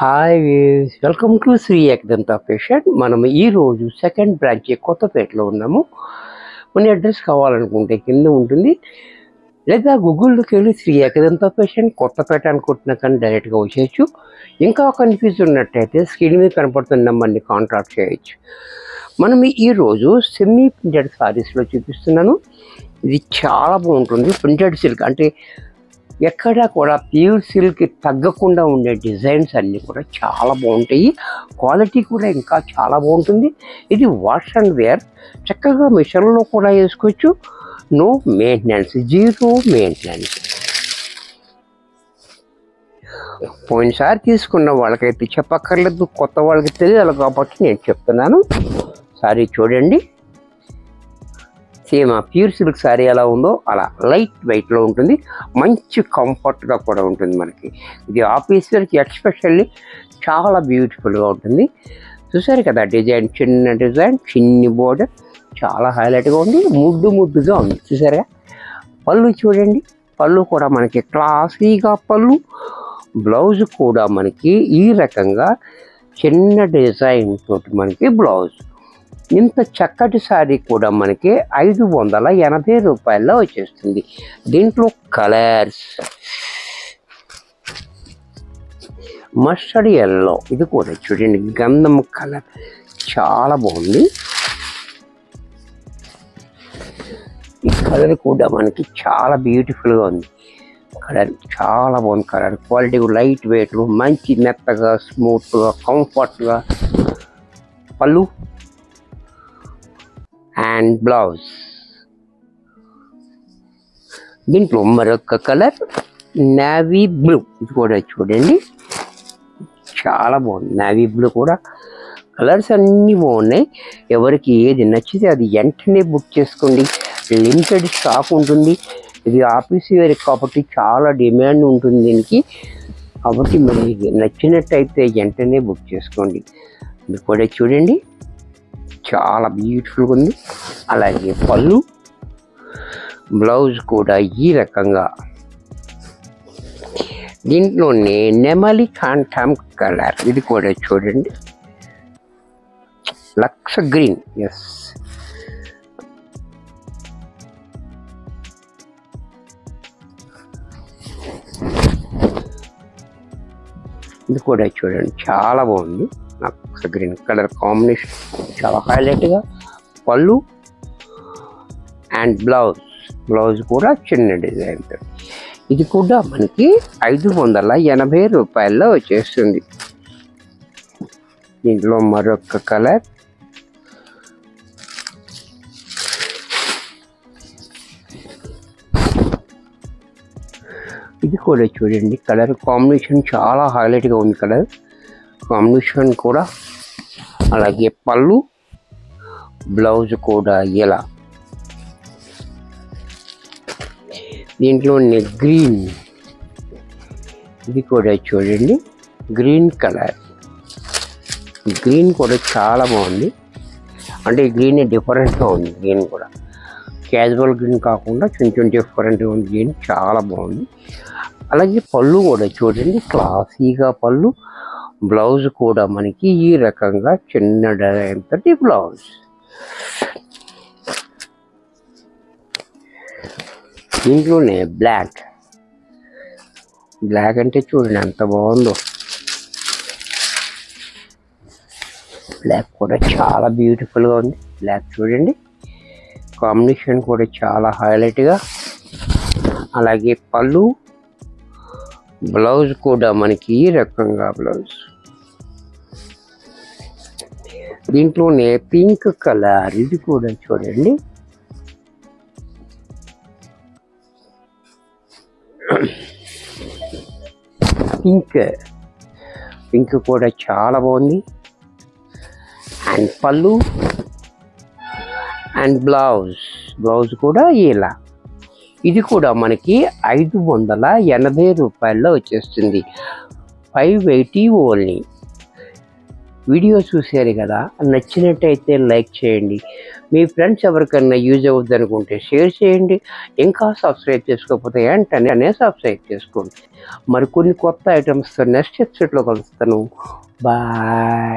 Hi views, welcome to Shri Ekadanta fashion. మనం ఈరోజు second branch కొత్తపేటలో ఉన్నాము. మన అడ్రస్ కావాలనుకుంటే కింద ఉంటుంది, లేదా గూగుల్లోకి వెళ్ళి శ్రీ ఏకదంత ఫ్యాషన్ కొత్తపేట అనుకుంటున్నా కానీ డైరెక్ట్గా వచ్చేయచ్చు. ఇంకా కన్ఫ్యూజ్ ఉన్నట్టయితే స్క్రీన్ మీద కనపడుతున్న నెంబర్ని కాంటాక్ట్ చేయొచ్చు. మనం ఈరోజు సెమీ ప్రింటెడ్ సారీస్లో చూపిస్తున్నాను. ఇది చాలా బాగుంటుంది. ప్రింటెడ్ సిల్క్ అంటే ఎక్కడా కూడా ప్యూర్ సిల్క్కి తగ్గకుండా ఉండే డిజైన్స్ అన్నీ కూడా చాలా బాగుంటాయి. క్వాలిటీ కూడా ఇంకా చాలా బాగుంటుంది. ఇది వాష్ అండ్ వేర్, చక్కగా మిషన్లో కూడా వేసుకోవచ్చు. No maintenance, zero maintenance. పోయినసారి తీసుకున్న వాళ్ళకైతే చెప్పక్కర్లేదు, కొత్త వాళ్ళకి తెలియాలి కాబట్టి నేను చెప్తున్నాను. సారీ చూడండి, సేమ్ ఆ ప్యూర్ సిల్క్ శారీ ఎలా ఉందో అలా లైట్ వెయిట్లో ఉంటుంది. మంచి కంఫర్ట్గా కూడా ఉంటుంది. మనకి ఇది ఆఫీస్ వేర్కి ఎక్స్పెషల్లీ చాలా బ్యూటిఫుల్గా ఉంటుంది. చూసారు కదా డిజైన్, చిన్న డిజైన్, చిన్ని బోర్డర్, చాలా హైలైట్గా ఉంది. ముద్దుగా ఉంది. చూసారుగా పళ్ళు చూడండి, పళ్ళు కూడా మనకి క్లాసీగా పళ్ళు. బ్లౌజ్ కూడా మనకి ఈ రకంగా చిన్న డిజైన్ తోటి మనకి బ్లౌజ్. ఇంత చక్కటి శారీ కూడా మనకి 580 రూపాయల్లో వచ్చేస్తుంది. దీంట్లో కలర్స్ మస్టర్డ్ ఎల్లో, ఇది కూడా చూడండి గంధం కలర్, చాలా బాగుంది. ఈ కలర్ కూడా మనకి చాలా బ్యూటిఫుల్గా ఉంది. కలర్ చాలా బాగుంది. కలర్ క్వాలిటీ లైట్ వెయిట్, మంచి మెత్తగా, స్మూత్గా, కంఫర్ట్గా. పళ్ళు అండ్ బ్లౌజ్. దీంట్లో మరొక కలర్ నేవీ బ్లూ, ఇది కూడా చూడండి చాలా బాగుంది. నేవీ బ్లూ కూడా కలర్స్ అన్నీ బాగున్నాయి. ఎవరికి ఏది నచ్చితే అది వెంటనే బుక్ చేసుకోండి. లిమిటెడ్ స్టాక్ ఉంటుంది. ఇది ఆఫీస్ వేర్ కాబట్టి చాలా డిమాండ్ ఉంటుంది దీనికి. కాబట్టి మరి నచ్చినట్టయితే వెంటనే బుక్ చేసుకోండి. ఇది కూడా చూడండి చాలా బ్యూటిఫుల్గా ఉంది. అలాగే పళ్ళు, బ్లౌజ్ కూడా ఈ రకంగా. దీంట్లోనే నెమలి కాంఠం కలర్, ఇది కూడా చూడండి లక్స్ గ్రీన్. ఎస్, ఇది కూడా చూడండి చాలా బాగుంది. లక్స్ గ్రీన్ కలర్ కాంబినేషన్ చాలా హైలైట్గా. పళ్ళు అండ్ బ్లౌజ్ కూడా చిన్న డిజైన్. ఇది కూడా మనకి 580 రూపాయల్లో వచ్చేస్తుంది. దీంట్లో మరొక కలర్ ఇది కూడా చూడండి కలర్ కాంబినేషన్ చాలా హైలైట్గా ఉంది. కలర్ కాంబినేషన్ కూడా. అలాగే పళ్ళు, బ్లౌజ్ కూడా ఇలా. దీంట్లోనే గ్రీన్, ఇది కూడా చూడండి గ్రీన్ కలర్. గ్రీన్ కూడా చాలా బాగుంది. అంటే ఈ గ్రీన్ డిఫరెంట్గా ఉంది. గ్రీన్ కూడా క్యాజువల్ గ్రీన్ కాకుండా కొంచెం డిఫరెంట్గా ఉంది. గ్రీన్ చాలా బాగుంది. అలాగే పళ్ళు కూడా చూడండి క్లాసీగా పళ్ళు. బ్లౌజ్ కూడా మనకి ఈ రకంగా చిన్న డిజైన్ తోటి బ్లౌజ్. దీంట్లోనే బ్లాక్ అంటే చూడండి ఎంత బాగుందో. బ్లాక్ కూడా చాలా బ్యూటిఫుల్గా ఉంది. బ్లాక్ చూడండి కాంబినేషన్ కూడా చాలా హైలైట్గా. అలాగే పళ్ళు, బ్లౌజ్ కూడా మనకి ఈ రకంగా బ్లౌజ్. దీంట్లోనే పింక్ కలర్, ఇది కూడా చూడండి పింక్ కూడా చాలా బాగుంది. అండ్ పళ్ళు అండ్ బ్లౌజ్ కూడా ఇలా. ఇది కూడా మనకి 580 రూపాయల్లో వచ్చేస్తుంది. 580 ఓన్లీ. వీడియో చూసారు కదా, నచ్చినట్టయితే లైక్ చేయండి. మీ ఫ్రెండ్స్ ఎవరికైనా యూజ్ అవుద్ది అనుకుంటే షేర్ చేయండి. ఇంకా సబ్స్క్రైబ్ చేసుకోకపోతే వెంటనే సబ్స్క్రైబ్ చేసుకోండి. మరి కొన్ని కొత్త ఐటమ్స్తో నెక్స్ట్ ఎపిసోడ్లో కలుస్తాను. బాయ్.